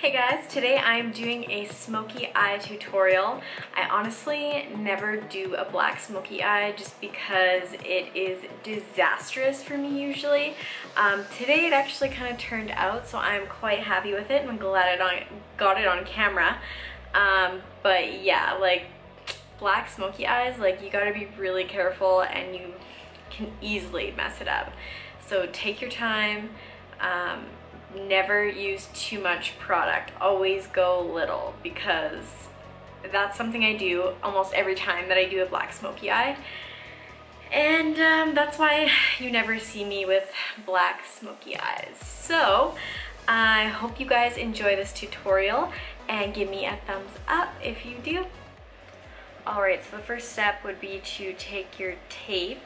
Hey guys, today I'm doing a smoky eye tutorial. I honestly never do a black smoky eye just because it is disastrous for me usually. Today it actually kind of turned out, so I'm quite happy with it and I'm glad I got it on camera. But yeah, like black smoky eyes, like you gotta be really careful and you can easily mess it up. So take your time. Never use too much product, always go little, because that's something I do almost every time that I do a black smoky eye, and that's why you never see me with black smoky eyes. So I hope you guys enjoy this tutorial and give me a thumbs up if you do. Alright, so the first step would be to take your tape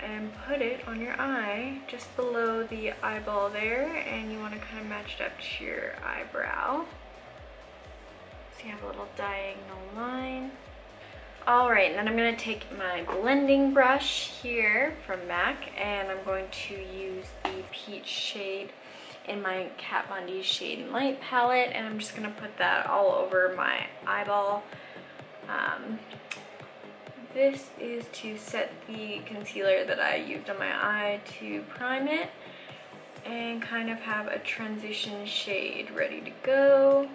and put it on your eye just below the eyeball there, and you want to kind of match it up to your eyebrow so you have a little diagonal line. Alright, and then I'm going to take my blending brush here from MAC, and I'm going to use the peach shade in my Kat Von D Shade and Light palette, and I'm just going to put that all over my eyeball. This is to set the concealer that I used on my eye to prime it and kind of have a transition shade ready to go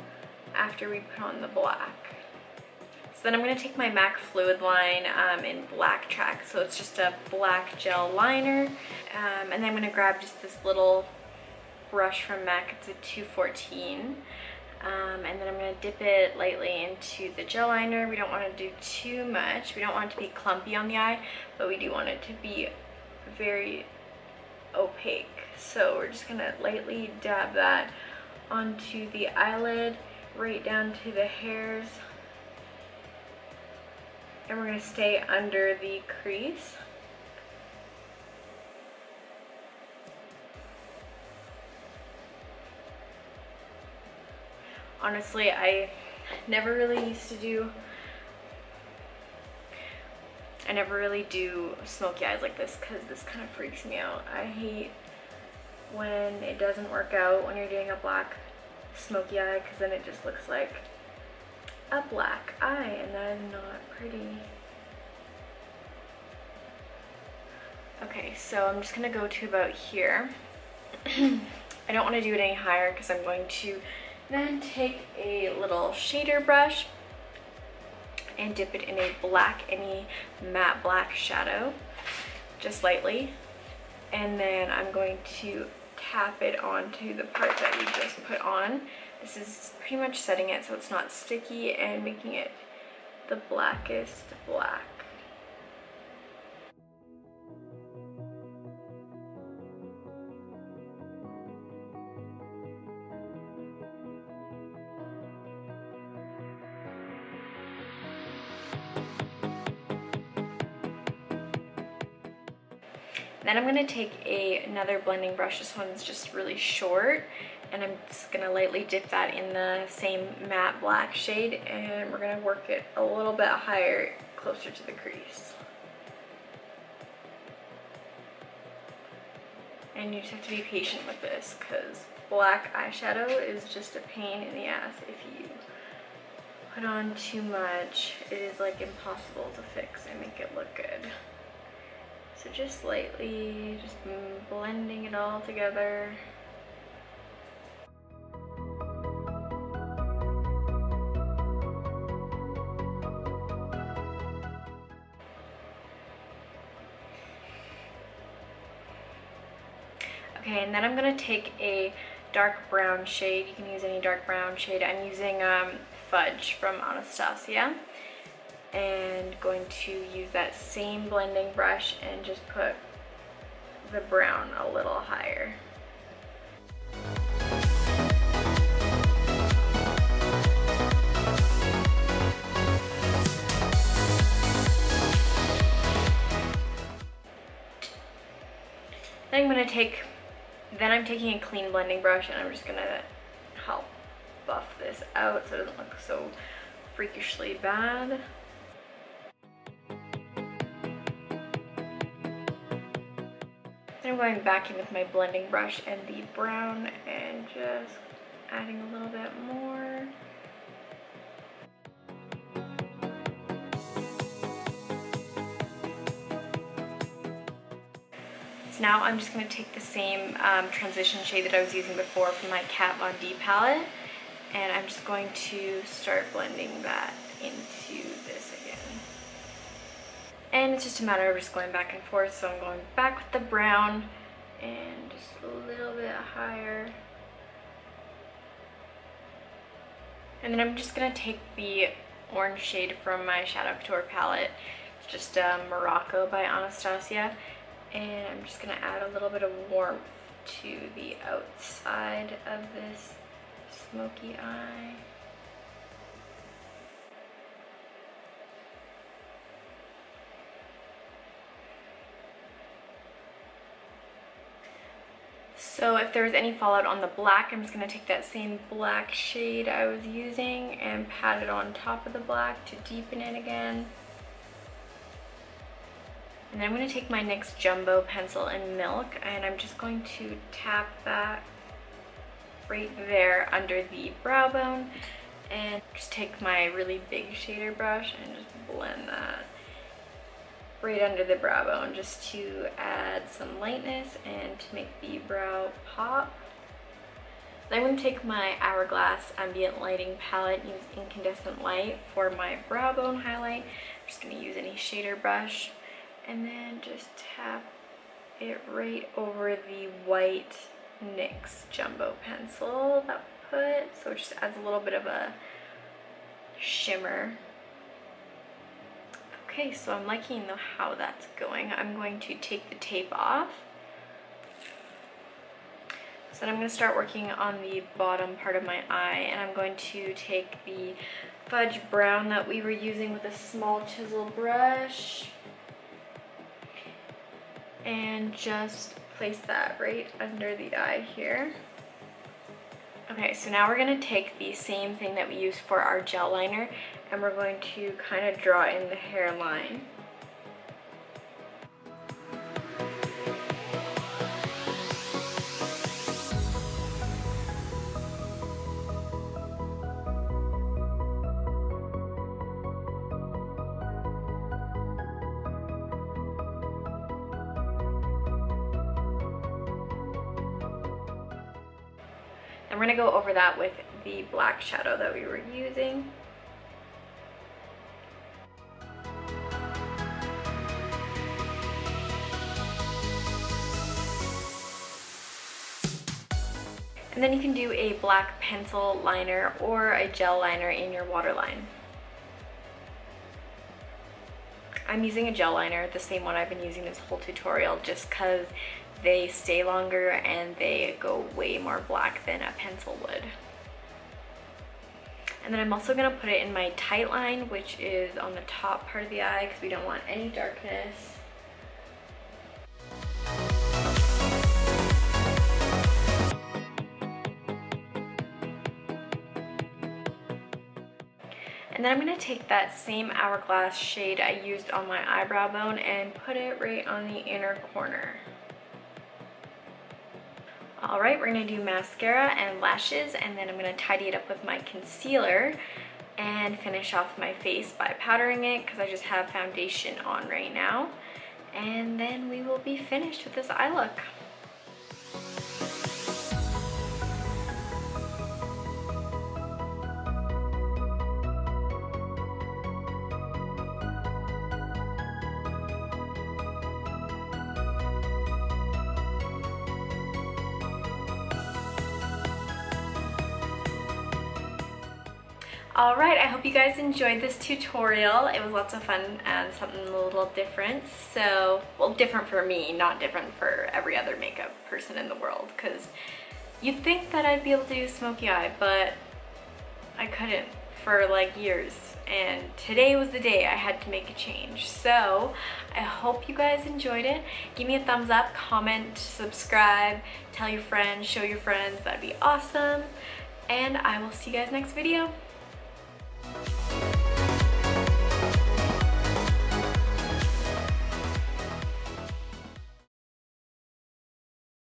after we put on the black. So then I'm going to take my MAC Fluidline in Blacktrack, so it's just a black gel liner, and then I'm going to grab just this little brush from MAC, it's a 214. And then I'm going to dip it lightly into the gel liner. We don't want to do too much. We don't want it to be clumpy on the eye, but we do want it to be very opaque. So we're just going to lightly dab that onto the eyelid, right down to the hairs. And we're going to stay under the crease. Honestly, I never really do smoky eyes like this because this kind of freaks me out. I hate when it doesn't work out when you're doing a black smoky eye, because then it just looks like a black eye and that is not pretty. Okay, so I'm just gonna go to about here. I don't want to do it any higher because I'm going to then take a little shader brush and dip it in a black, any matte black shadow, just lightly. And then I'm going to tap it onto the part that we just put on. This is pretty much setting it so it's not sticky and making it the blackest black. Then I'm going to take another blending brush. This one's just really short, and I'm just going to lightly dip that in the same matte black shade, and we're going to work it a little bit higher, closer to the crease. And you just have to be patient with this because black eyeshadow is just a pain in the ass. If you put on too much, it is like impossible to fix and make it look good. So just lightly, just blending it all together. Okay, and then I'm going to take a dark brown shade. You can use any dark brown shade. I'm using Fudge from ANASTASIA. And going to use that same blending brush and just put the brown a little higher. Then I'm taking a clean blending brush and I'm just gonna help buff this out so it doesn't look so freakishly bad. Then I'm going back in with my blending brush and the brown and just adding a little bit more. So now I'm just going to take the same transition shade that I was using before from my Kat Von D palette, and I'm just going to start blending that into this again. And it's just a matter of just going back and forth, so I'm going back with the brown and just a little bit higher. And then I'm just going to take the orange shade from my Shadow Couture palette. It's just Morocco by ANASTASIA. And I'm just going to add a little bit of warmth to the outside of this smoky eye. So if there was any fallout on the black, I'm just going to take that same black shade I was using and pat it on top of the black to deepen it again. And then I'm going to take my NYX Jumbo pencil in Milk, and I'm just going to tap that right there under the brow bone, and just take my really big shader brush and just blend that right under the brow bone just to add some lightness and to make the brow pop. Then I'm going to take my Hourglass Ambient Lighting palette and use Incandescent Light for my brow bone highlight. I'm just going to use any shader brush and then just tap it right over the white NYX Jumbo pencil that we put, so it just adds a little bit of a shimmer. Okay, so I'm liking how that's going. I'm going to take the tape off. So then I'm going to start working on the bottom part of my eye, and I'm going to take the Fudge brown that we were using with a small chisel brush and just place that right under the eye here. Okay, so now we're going to take the same thing that we used for our gel liner, and we're going to kind of draw in the hairline. And we're going to go over that with the black shadow that we were using. And then you can do a black pencil liner or a gel liner in your waterline. I'm using a gel liner, the same one I've been using this whole tutorial, just because they stay longer and they go way more black than a pencil would. And then I'm also going to put it in my tight line, which is on the top part of the eye because we don't want any darkness. And then I'm going to take that same Hourglass shade I used on my eyebrow bone and put it right on the inner corner. Alright, we're going to do mascara and lashes, and then I'm going to tidy it up with my concealer and finish off my face by powdering it because I just have foundation on right now. And then we will be finished with this eye look. Alright, I hope you guys enjoyed this tutorial. It was lots of fun and something a little different. So, well, different for me, not different for every other makeup person in the world, because you'd think that I'd be able to do smoky eye, but I couldn't for like years. And today was the day I had to make a change. So, I hope you guys enjoyed it. Give me a thumbs up, comment, subscribe, tell your friends, show your friends, that'd be awesome. And I will see you guys next video.